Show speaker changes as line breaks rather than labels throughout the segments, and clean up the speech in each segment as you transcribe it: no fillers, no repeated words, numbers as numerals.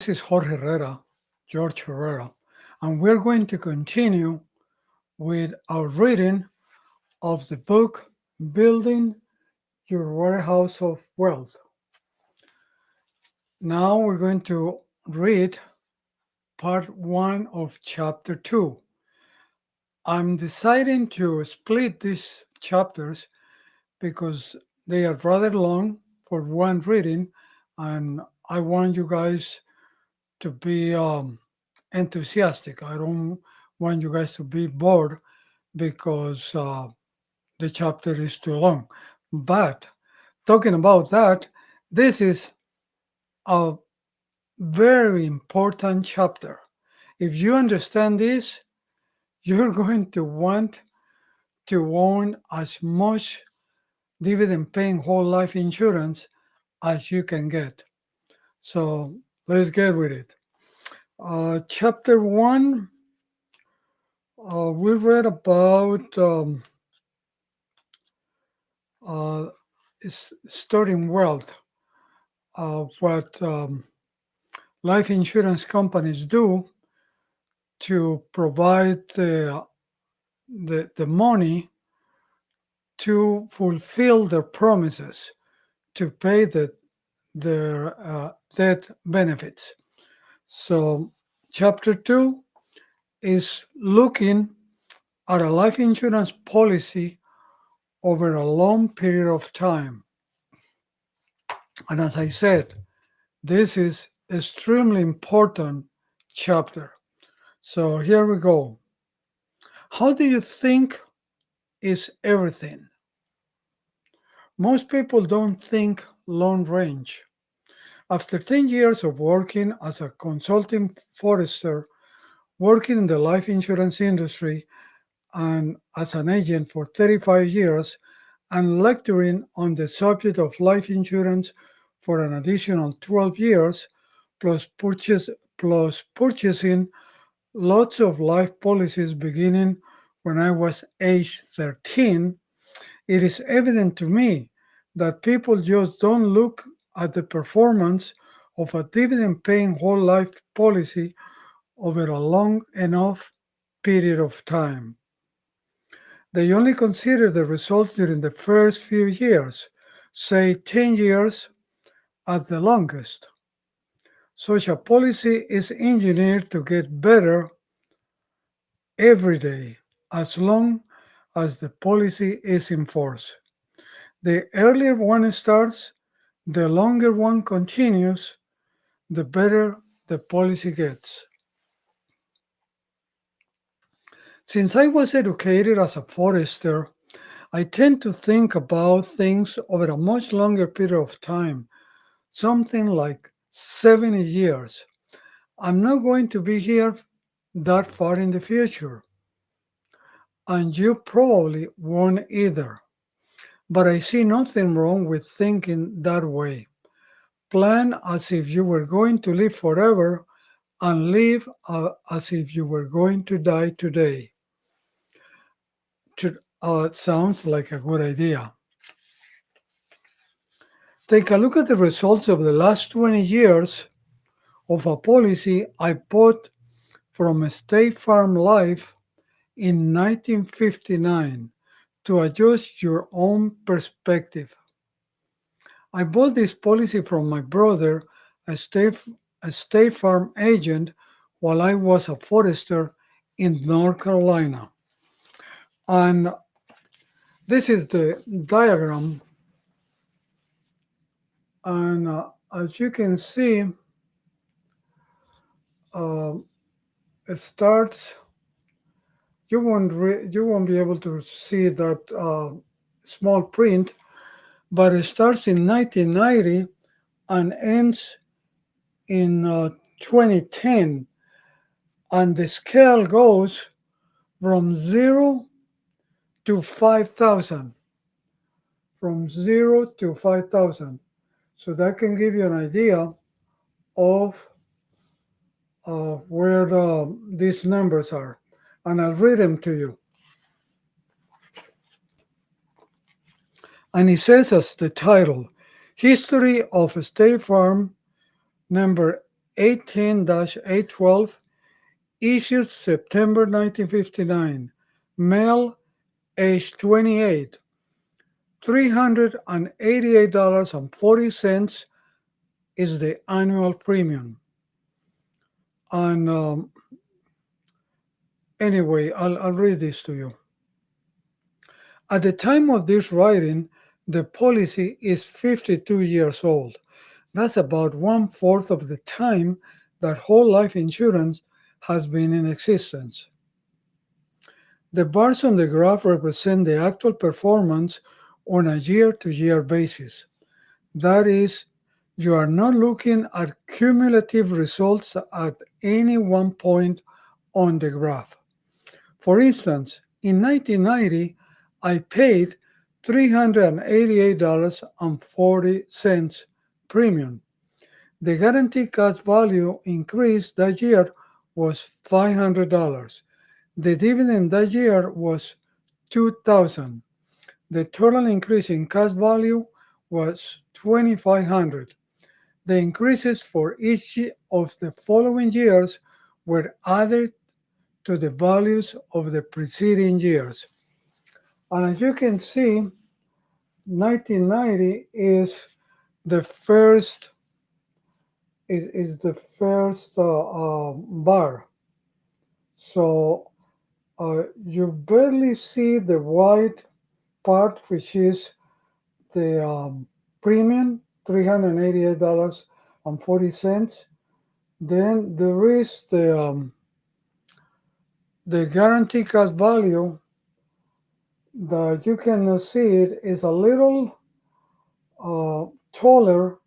This is George Herrera, and we're going to continue with our reading of the book Building Your Warehouse of Wealth. Now we're going to read part one of chapter two. I'm deciding to split these chapters because they are rather long for one reading, and I want you guys to be enthusiastic. I don't want you guys to be bored because the chapter is too long. But talking about that, this is a very important chapter. If you understand this, you're going to want to own as much dividend paying whole life insurance as you can get. So let's get with it. Chapter one, we read about uh, storing wealth, what life insurance companies do to provide the money to fulfill their promises to pay their death benefits. So, chapter two is looking at a life insurance policy over a long period of time. And as I said, this is extremely important chapter. So here we go. How do you think is everything? Most people don't think long range. After 10 years of working as a consulting forester, working in the life insurance industry, and as an agent for 35 years, and lecturing on the subject of life insurance for an additional 12 years, plus, plus purchasing lots of life policies beginning when I was age 13, it is evident to me that people just don't look at the performance of a dividend paying whole life policy over a long enough period of time. They only consider the results during the first few years, say 10 years at the longest. Such a policy is engineered to get better every day as long as the policy is in force. The earlier one starts, the longer one continues, the better the policy gets. Since I was educated as a forester, I tend to think about things over a much longer period of time, something like 70 years. I'm not going to be here that far in the future, and you probably won't either. But I see nothing wrong with thinking that way. Plan as if you were going to live forever and live as if you were going to die today. It sounds like a good idea. Take a look at the results of the last 20 years of a policy I bought from State Farm Life in 1959 to adjust your own perspective. I bought this policy from my brother, a State Farm agent, while I was a forester in North Carolina. And this is the diagram. And as you can see, uh, it starts. You won't be able to see that small print, but it starts in 1990 and ends in 2010, and the scale goes from 0 to 5,000. From 0 to 5,000. So that can give you an idea of where these numbers are. And I'll read them to you. And it says as the title, History of State Farm number 18-812, issued September 1959, male, age 28, $388.40 is the annual premium. And anyway, I'll read this to you. At the time of this writing, the policy is 52 years old. That's about one fourth of the time that whole life insurance has been in existence. The bars on the graph represent the actual performance on a year to year basis. That is, you are not looking at cumulative results at any one point on the graph. For instance, in 1990, I paid $388.40 premium. The guaranteed cash value increase that year was $500. The dividend that year was $2,000. The total increase in cash value was $2,500. The increases for each of the following years were added to the values of the preceding years. And as you can see, 1990 is the first bar. So you barely see the white part, which is the premium, $388.40. Then there is the guaranteed cash value that you can see it is a little taller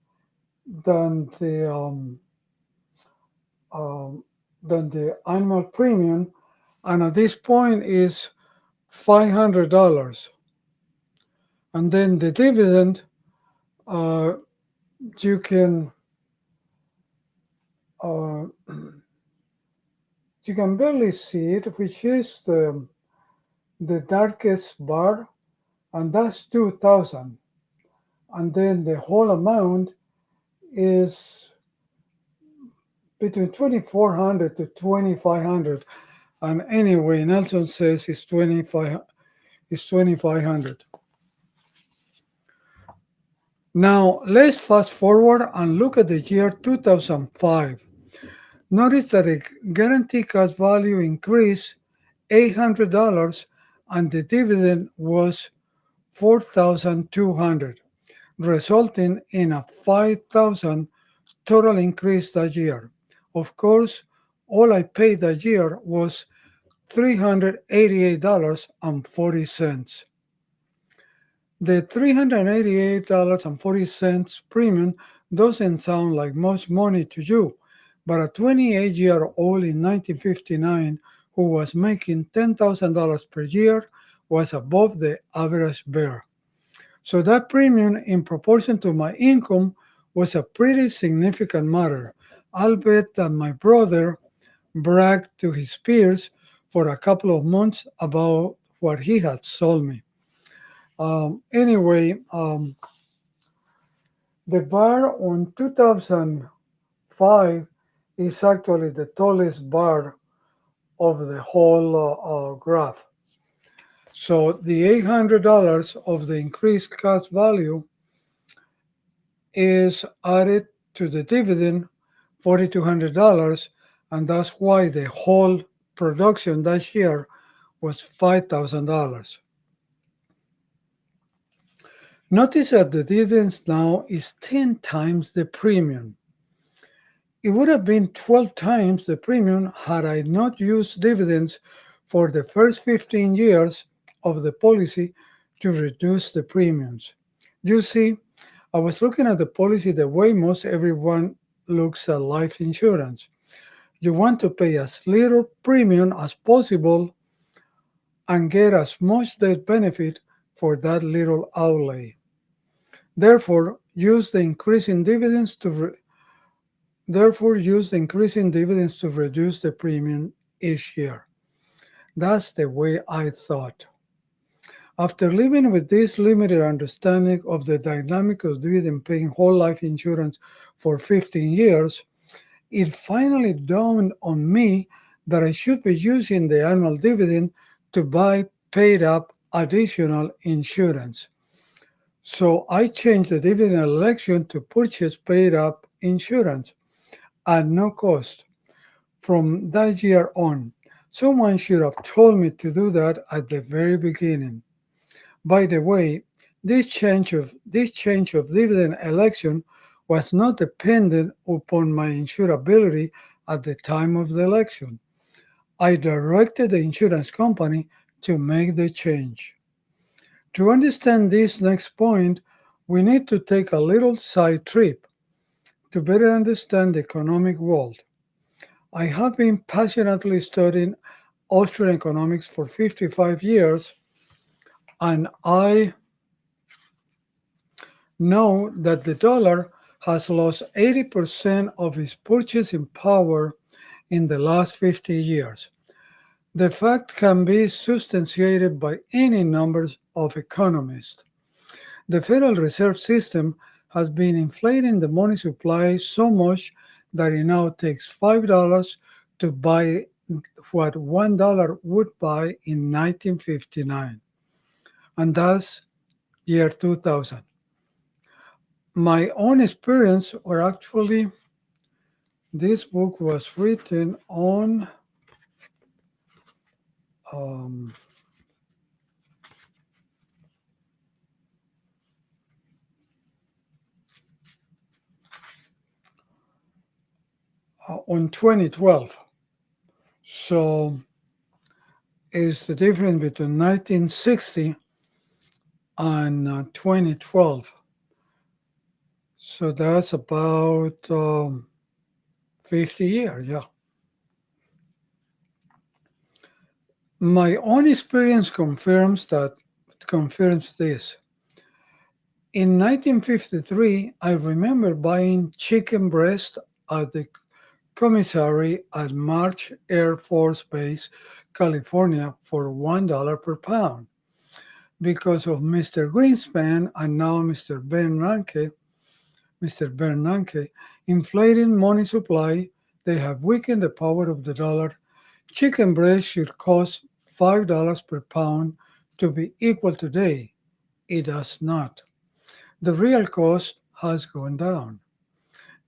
than the annual premium, and at this point is $500. And then the dividend, you can barely see it, which is the darkest bar, and that's 2,000. And then the whole amount is between 2,400 to 2,500. And anyway, Nelson says it's 2,500. Now let's fast forward and look at the year 2005. Notice that the guaranteed cash value increased $800 and the dividend was $4,200, resulting in a $5,000 total increase that year. Of course, all I paid that year was $388.40. The $388.40 premium doesn't sound like much money to you, but a 28-year-old in 1959 who was making $10,000 per year was above the average bear. So that premium in proportion to my income was a pretty significant matter. I'll bet that my brother bragged to his peers for a couple of months about what he had sold me. Anyway, the bar on 2005 is actually the tallest bar of the whole graph. So the $800 of the increased cash value is added to the dividend, $4,200, and that's why the whole production that year was $5,000. Notice that the dividends now is 10 times the premium. It would have been 12 times the premium had I not used dividends for the first 15 years of the policy to reduce the premiums. You see, I was looking at the policy the way most everyone looks at life insurance. You want to pay as little premium as possible and get as much death benefit for that little outlay. Therefore, use the increase in dividends to reduce the premium each year. That's the way I thought. After living with this limited understanding of the dynamic of dividend-paying whole life insurance for 15 years, it finally dawned on me that I should be using the annual dividend to buy paid up additional insurance. So I changed the dividend election to purchase paid up insurance at no cost from that year on. Someone should have told me to do that at the very beginning. By the way, this change of dividend election was not dependent upon my insurability at the time of the election. I directed the insurance company to make the change. To understand this next point, we need to take a little side trip to better understand the economic world. I have been passionately studying Austrian economics for 55 years, and I know that the dollar has lost 80% of its purchasing power in the last 50 years. The fact can be substantiated by any numbers of economists. The Federal Reserve System has been inflating the money supply so much that it now takes $5 to buy what $1 would buy in 1959, and that's year 2000. My own experience, or actually, this book was written um, on 2012. So is the difference between 1960 and 2012. So that's about 50 years, yeah. My own experience confirms this. In 1953, I remember buying chicken breast at the commissary at March Air Force Base, California, for $1 per pound. Because of Mr. Greenspan and now Mr. Bernanke, inflating money supply, they have weakened the power of the dollar. Chicken breast should cost $5 per pound to be equal today. It does not. The real cost has gone down.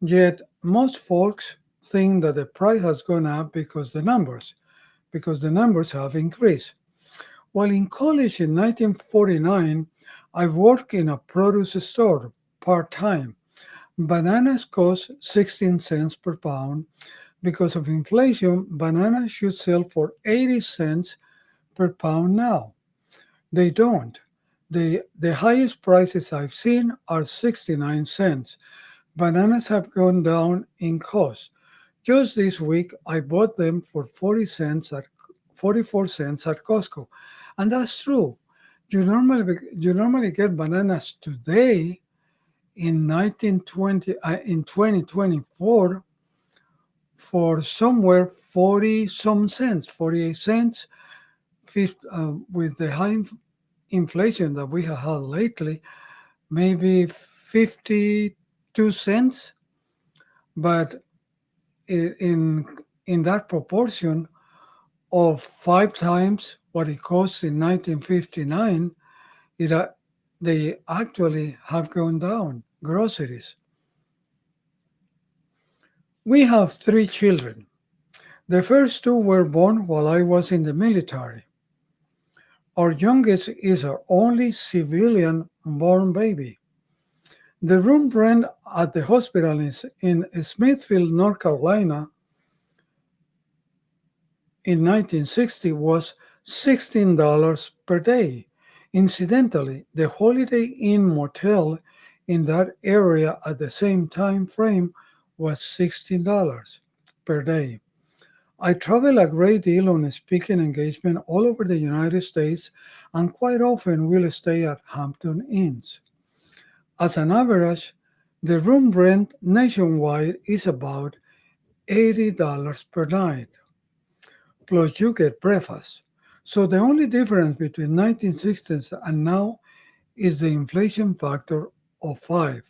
Yet most folks think that the price has gone up because the numbers have increased. While in college in 1949, I worked in a produce store part time. Bananas cost 16 cents per pound. Because of inflation, bananas should sell for 80 cents per pound now. They don't. The highest prices I've seen are 69 cents. Bananas have gone down in cost. Just this week, I bought them for 44 cents at Costco. And that's true. You normally get bananas today in 2024 for somewhere 40 some cents, 48 cents, with the high inflation that we have had lately, maybe 52 cents. But in that proportion of five times what it cost in 1959, they actually have gone down. Groceries. We have three children. The first two were born while I was in the military. Our youngest is our only civilian born baby. The room rent at the hospital in Smithfield, North Carolina in 1960 was $16 per day. Incidentally, the Holiday Inn motel in that area at the same time frame was $16 per day. I travel a great deal on a speaking engagement all over the United States and quite often will stay at Hampton Inns. As an average, the room rent nationwide is about $80 per night, plus you get breakfast. So the only difference between 1960s and now is the inflation factor of 5.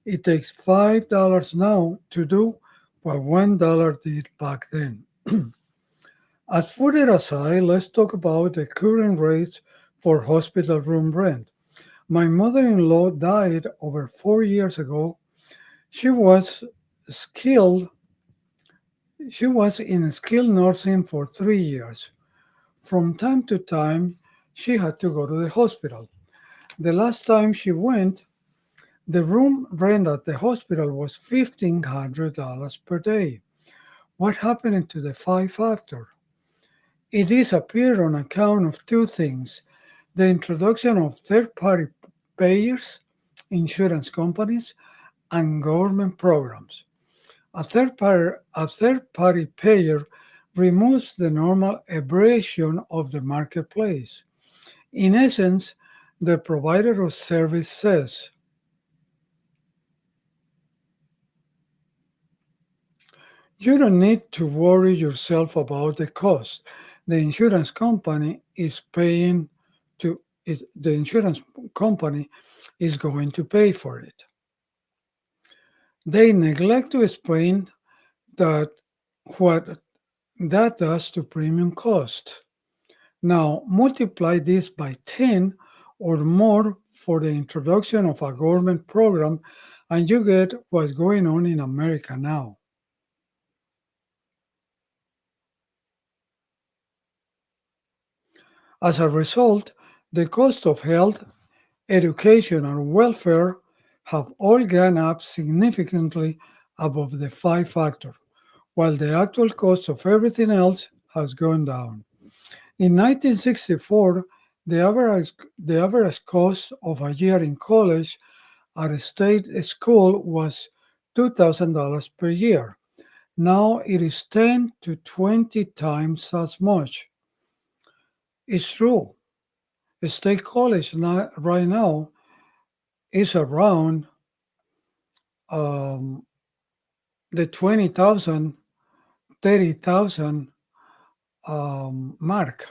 It takes $5 now to do what $1 did back then. As further aside, let's talk about the current rates for hospital room rent. My mother in law died over 4 years ago. She was skilled, she was in skilled nursing for 3 years. From time to time, she had to go to the hospital. The last time she went, the room rent at the hospital was $1,500 per day. What happened to the five factor? It disappeared on account of two things: the introduction of third party payers, insurance companies, and government programs. A third party payer removes the normal aberration of the marketplace. In essence, the provider of service says, you don't need to worry yourself about the cost. The insurance company is paying to it, the insurance company is going to pay for it. They neglect to explain that what that does to premium cost. Now multiply this by 10 or more for the introduction of a government program, and you get what's going on in America now. As a result, the cost of health, education, and welfare have all gone up significantly above the five factor, while the actual cost of everything else has gone down. In 1964, the average cost of a year in college at a state school was $2,000 per year. Now it is 10 to 20 times as much. It's true. A state college right now is around um, the 20,000, 30,000 mark.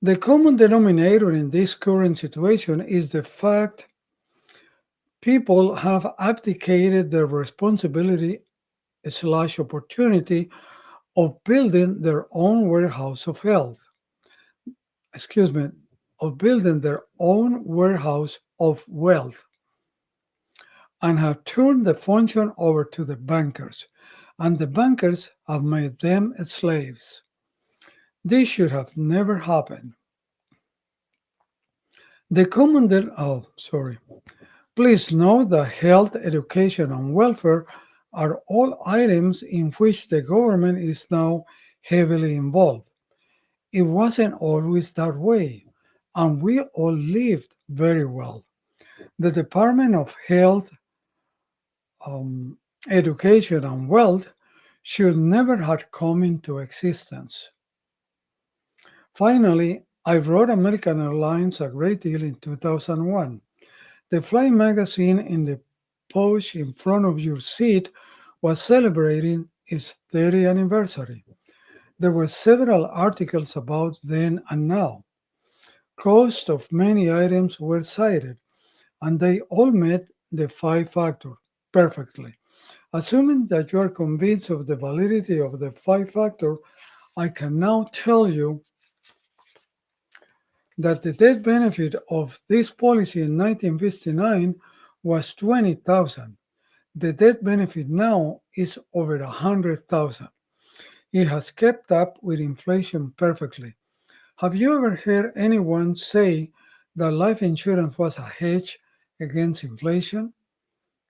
The common denominator in this current situation is the fact people have abdicated their responsibility slash opportunity of building their own warehouse of health. Excuse me, of building their own warehouse of wealth, and have turned the function over to the bankers, and the bankers have made them slaves. This should have never happened. The common sorry. Please note that health, education, and welfare are all items in which the government is now heavily involved. It wasn't always that way, and we all lived very well. The Department of Health, um, Education, and Wealth should never have come into existence. Finally, I wrote American Airlines a great deal in 2001. The flight magazine in the pouch in front of your seat was celebrating its 30th anniversary. There were several articles about then and now. Cost of many items were cited, and they all met the five factor perfectly. Assuming that you are convinced of the validity of the five factor, I can now tell you that the death benefit of this policy in 1959 was 20,000. The death benefit now is over 100,000. It has kept up with inflation perfectly. Have you ever heard anyone say that life insurance was a hedge against inflation?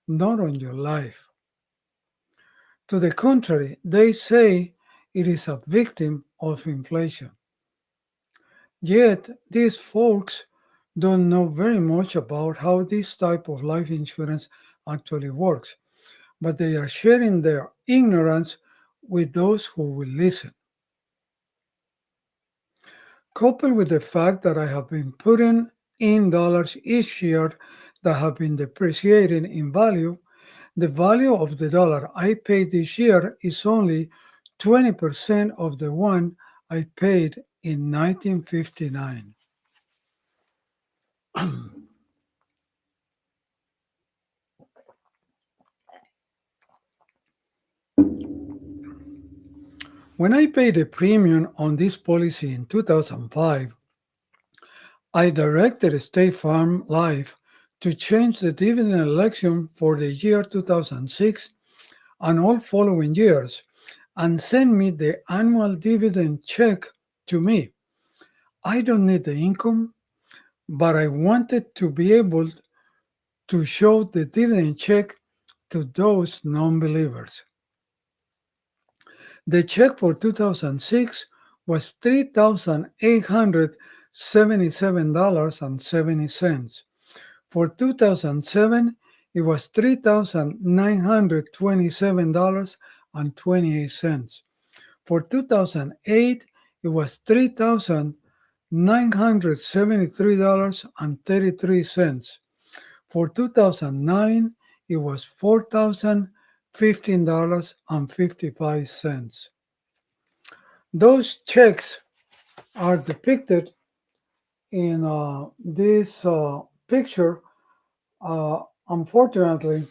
Not on your life. To the contrary, they say it is a victim of inflation. Yet, these folks don't know very much about how this type of life insurance actually works, but they are sharing their ignorance with those who will listen. Coupled with the fact that I have been putting in dollars each year that have been depreciating in value, the value of the dollar I paid this year is only 20% of the one I paid in 1959. When I paid a premium on this policy in 2005, I directed State Farm Life to change the dividend election for the year 2006 and all following years and send me the annual dividend check to me. I don't need the income, but I wanted to be able to show the dividend check to those non believers. The check for 2006 was $3,877.70. For 2007, it was $3,927.28. For 2008, it was $3,973.33. For 2009, it was $4,015.55. Those checks are depicted in this picture. Unfortunately,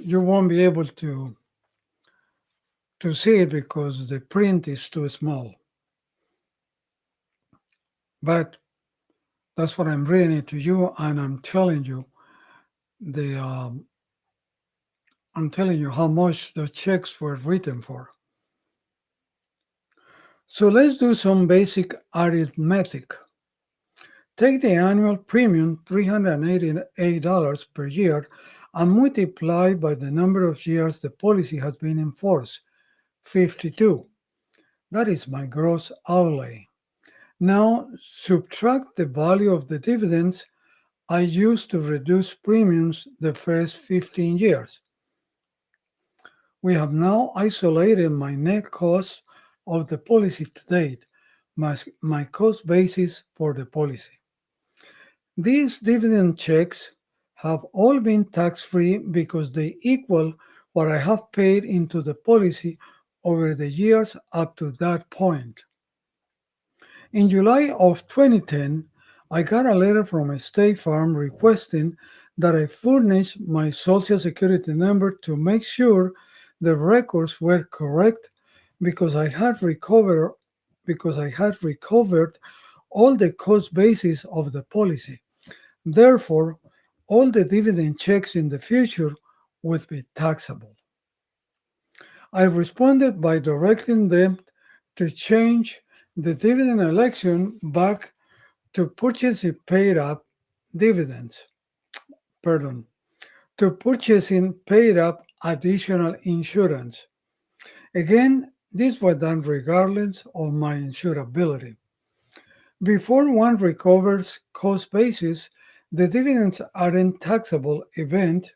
you won't be able to see it because the print is too small. But that's what I'm reading it to you, and the I'm telling you how much the checks were written for. So let's do some basic arithmetic. Take the annual premium, $388 per year, and multiply by the number of years the policy has been in force, 52. That is my gross outlay. Now subtract the value of the dividends I used to reduce premiums the first 15 years. We have now isolated my net cost of the policy to date, my cost basis for the policy. These dividend checks have all been tax free because they equal what I have paid into the policy over the years up to that point. In July of 2010, I got a letter from a State Farm requesting that I furnish my Social Security number to make sure the records were correct because I had recovered all the cost basis of the policy. Therefore, all the dividend checks in the future would be taxable. I responded by directing them to change the dividend election back to purchasing paid up dividends, pardon, to purchasing paid up additional insurance. Again, this was done regardless of my insurability. Before one recovers cost basis, the dividends aren't taxable event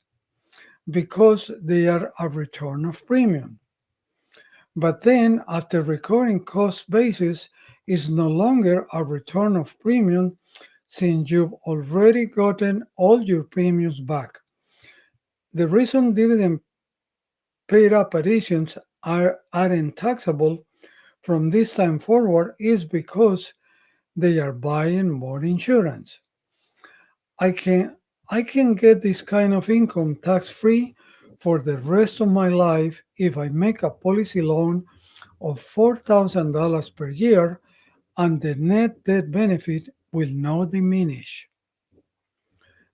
because they are a return of premium. But then, after recovering cost basis is no longer a return of premium since you've already gotten all your premiums back. The reason dividend paid up additions aren't taxable from this time forward is because they are buying more insurance. I can I can get this kind of income tax free for the rest of my life if I make a policy loan of $4,000 per year and the net death benefit will not diminish.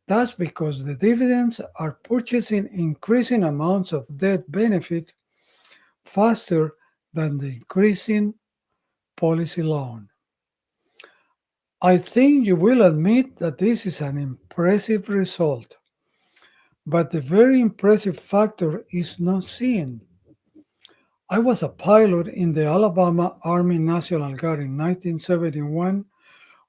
That's because the dividends are purchasing increasing amounts of death benefit faster than the increasing policy loan. I think you will admit that this is an impressive result, but the very impressive factor is not seen. I was a pilot in the Alabama Army National Guard in 1971.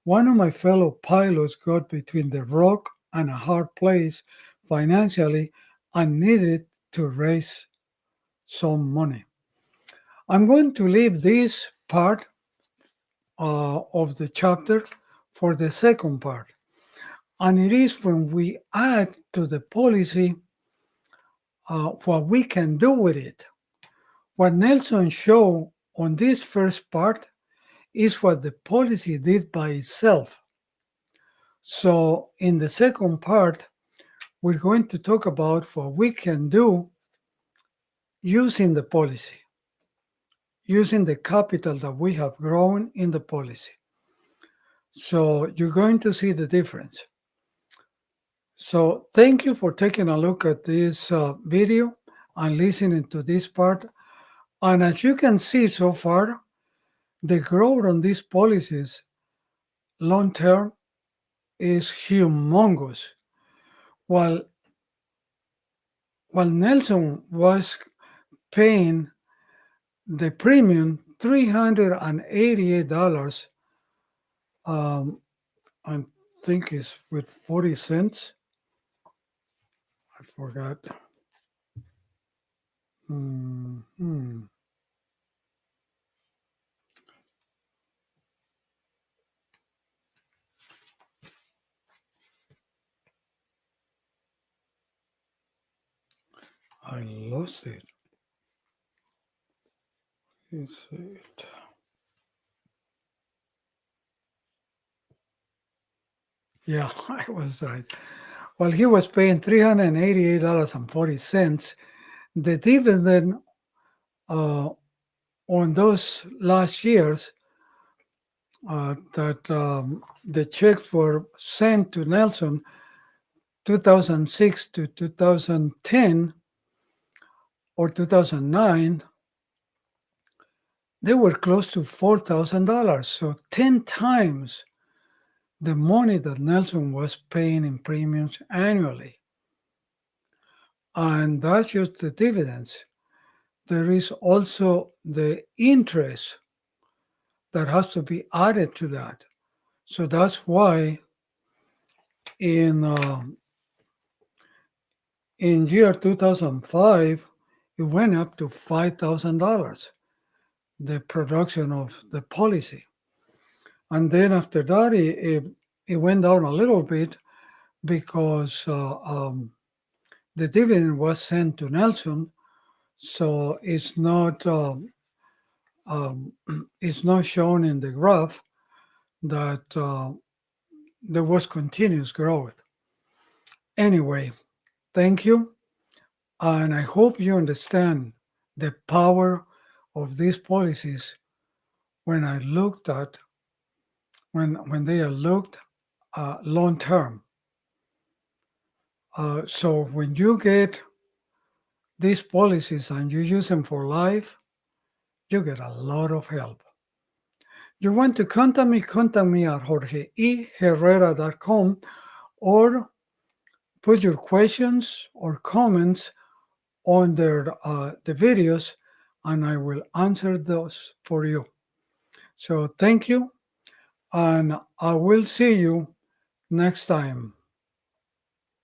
One of my fellow pilots got between the rock and a hard place financially and needed to raise some money. I'm going to leave this part of the chapter for the second part. And it is when we add to the policy what we can do with it. What Nelson showed on this first part is what the policy did by itself. So, in the second part, we're going to talk about what we can do using the policy. using the capital that we have grown in the policy. So you're going to see the difference. So thank you for taking a look at this video and listening to this part. And as you can see so far, the growth on these policies long term is humongous. While while Nelson was paying the premium $388, I think is with 40 cents. I forgot. Hmm. I lost it. Is it? Yeah, I was right. Well, he was paying $388.40. The dividend uh, on those last years that the checks were sent to Nelson 2006 to 2010 or 2009, they were close to $4,000. So 10 times the money that Nelson was paying in premiums annually. And that's just the dividends. There is also the interest that has to be added to that. So that's why in in year 2005, it went up to $5,000, the production of the policy. And then after that, it went down a little bit because the dividend was sent to Nelson. So um, it's not shown in the graph that there was continuous growth. Anyway, thank you. And I hope you understand the power of these policies when I looked at when they are looked long term. So when you get these policies and you use them for life, you get a lot of help. You want to contact me at jorgeeherrera.com or put your questions or comments under the videos and I will answer those for you. So thank you and I will see you next time.